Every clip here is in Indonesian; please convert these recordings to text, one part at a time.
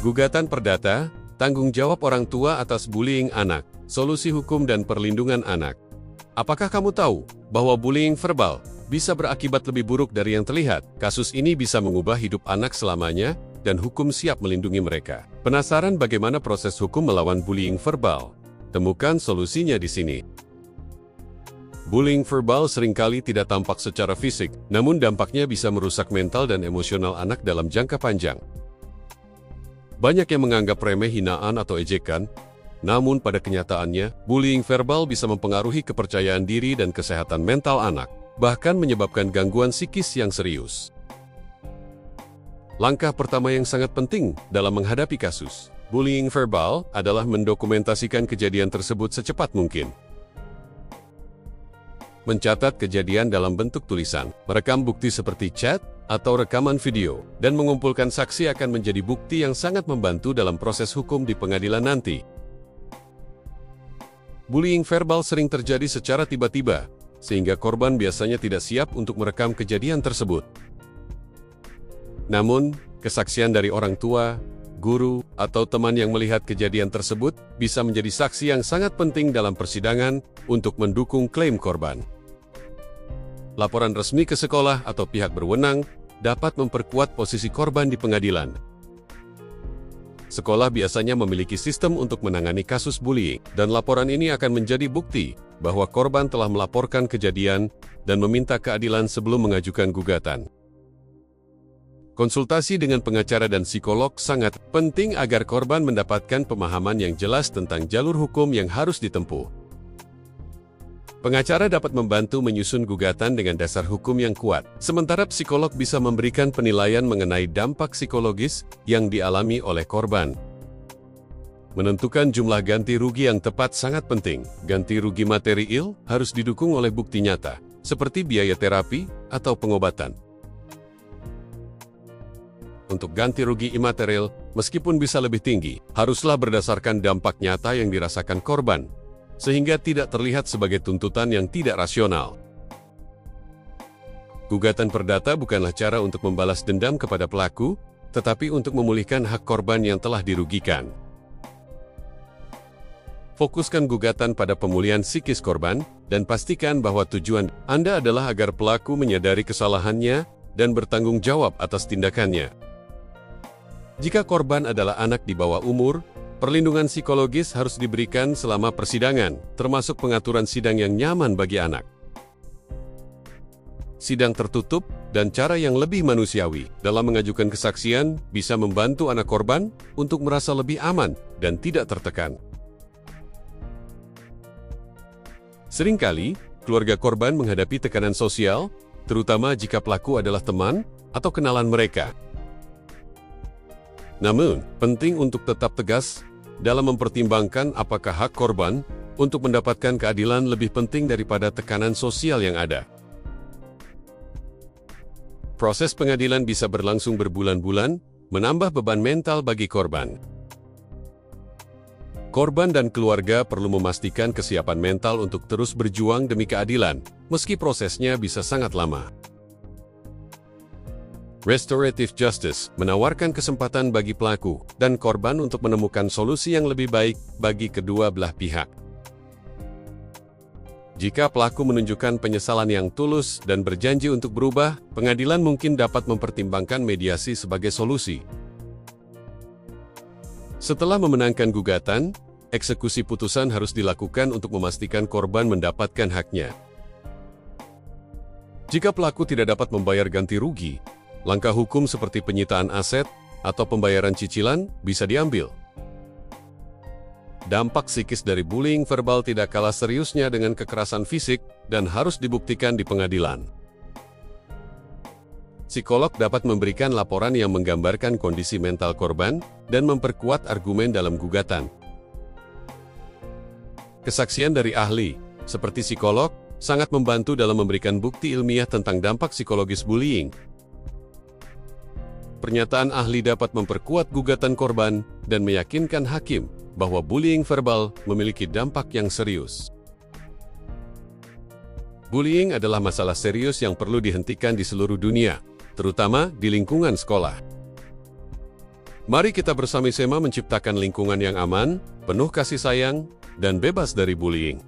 Gugatan perdata, tanggung jawab orang tua atas bullying anak, solusi hukum dan perlindungan anak. Apakah kamu tahu bahwa bullying verbal bisa berakibat lebih buruk dari yang terlihat? Kasus ini bisa mengubah hidup anak selamanya, dan hukum siap melindungi mereka. Penasaran bagaimana proses hukum melawan bullying verbal? Temukan solusinya di sini. Bullying verbal seringkali tidak tampak secara fisik, namun dampaknya bisa merusak mental dan emosional anak dalam jangka panjang. Banyak yang menganggap remeh hinaan atau ejekan, namun pada kenyataannya, bullying verbal bisa mempengaruhi kepercayaan diri dan kesehatan mental anak, bahkan menyebabkan gangguan psikis yang serius. Langkah pertama yang sangat penting dalam menghadapi kasus bullying verbal adalah mendokumentasikan kejadian tersebut secepat mungkin. Mencatat kejadian dalam bentuk tulisan, merekam bukti seperti chat, atau rekaman video, dan mengumpulkan saksi akan menjadi bukti yang sangat membantu dalam proses hukum di pengadilan nanti. Bullying verbal sering terjadi secara tiba-tiba, sehingga korban biasanya tidak siap untuk merekam kejadian tersebut. Namun, kesaksian dari orang tua, guru, atau teman yang melihat kejadian tersebut bisa menjadi saksi yang sangat penting dalam persidangan untuk mendukung klaim korban. Laporan resmi ke sekolah atau pihak berwenang dapat memperkuat posisi korban di pengadilan. Sekolah biasanya memiliki sistem untuk menangani kasus bullying, dan laporan ini akan menjadi bukti bahwa korban telah melaporkan kejadian dan meminta keadilan sebelum mengajukan gugatan. Konsultasi dengan pengacara dan psikolog sangat penting agar korban mendapatkan pemahaman yang jelas tentang jalur hukum yang harus ditempuh. Pengacara dapat membantu menyusun gugatan dengan dasar hukum yang kuat, sementara psikolog bisa memberikan penilaian mengenai dampak psikologis yang dialami oleh korban. Menentukan jumlah ganti rugi yang tepat sangat penting. Ganti rugi material harus didukung oleh bukti nyata, seperti biaya terapi atau pengobatan. Untuk ganti rugi imaterial, meskipun bisa lebih tinggi, haruslah berdasarkan dampak nyata yang dirasakan korban, sehingga tidak terlihat sebagai tuntutan yang tidak rasional. Gugatan perdata bukanlah cara untuk membalas dendam kepada pelaku, tetapi untuk memulihkan hak korban yang telah dirugikan. Fokuskan gugatan pada pemulihan psikis korban, dan pastikan bahwa tujuan Anda adalah agar pelaku menyadari kesalahannya dan bertanggung jawab atas tindakannya. Jika korban adalah anak di bawah umur, perlindungan psikologis harus diberikan selama persidangan, termasuk pengaturan sidang yang nyaman bagi anak. Sidang tertutup dan cara yang lebih manusiawi dalam mengajukan kesaksian bisa membantu anak korban untuk merasa lebih aman dan tidak tertekan. Seringkali, keluarga korban menghadapi tekanan sosial, terutama jika pelaku adalah teman atau kenalan mereka. Namun, penting untuk tetap tegas dalam mempertimbangkan apakah hak korban untuk mendapatkan keadilan lebih penting daripada tekanan sosial yang ada. Proses pengadilan bisa berlangsung berbulan-bulan, menambah beban mental bagi korban. Korban dan keluarga perlu memastikan kesiapan mental untuk terus berjuang demi keadilan, meski prosesnya bisa sangat lama. Restorative justice menawarkan kesempatan bagi pelaku dan korban untuk menemukan solusi yang lebih baik bagi kedua belah pihak. Jika pelaku menunjukkan penyesalan yang tulus dan berjanji untuk berubah, pengadilan mungkin dapat mempertimbangkan mediasi sebagai solusi. Setelah memenangkan gugatan, eksekusi putusan harus dilakukan untuk memastikan korban mendapatkan haknya. Jika pelaku tidak dapat membayar ganti rugi, langkah hukum seperti penyitaan aset atau pembayaran cicilan bisa diambil. Dampak psikis dari bullying verbal tidak kalah seriusnya dengan kekerasan fisik dan harus dibuktikan di pengadilan. Psikolog dapat memberikan laporan yang menggambarkan kondisi mental korban dan memperkuat argumen dalam gugatan. Kesaksian dari ahli, seperti psikolog, sangat membantu dalam memberikan bukti ilmiah tentang dampak psikologis bullying. Pernyataan ahli dapat memperkuat gugatan korban dan meyakinkan hakim bahwa bullying verbal memiliki dampak yang serius. Bullying adalah masalah serius yang perlu dihentikan di seluruh dunia, terutama di lingkungan sekolah. Mari kita bersama-sama menciptakan lingkungan yang aman, penuh kasih sayang, dan bebas dari bullying.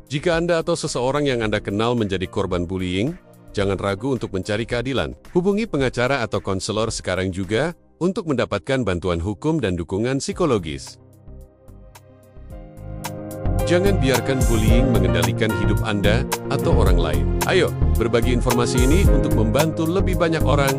Jika Anda atau seseorang yang Anda kenal menjadi korban bullying, jangan ragu untuk mencari keadilan. Hubungi pengacara atau konselor sekarang juga untuk mendapatkan bantuan hukum dan dukungan psikologis. Jangan biarkan bullying mengendalikan hidup Anda atau orang lain. Ayo, berbagi informasi ini untuk membantu lebih banyak orang.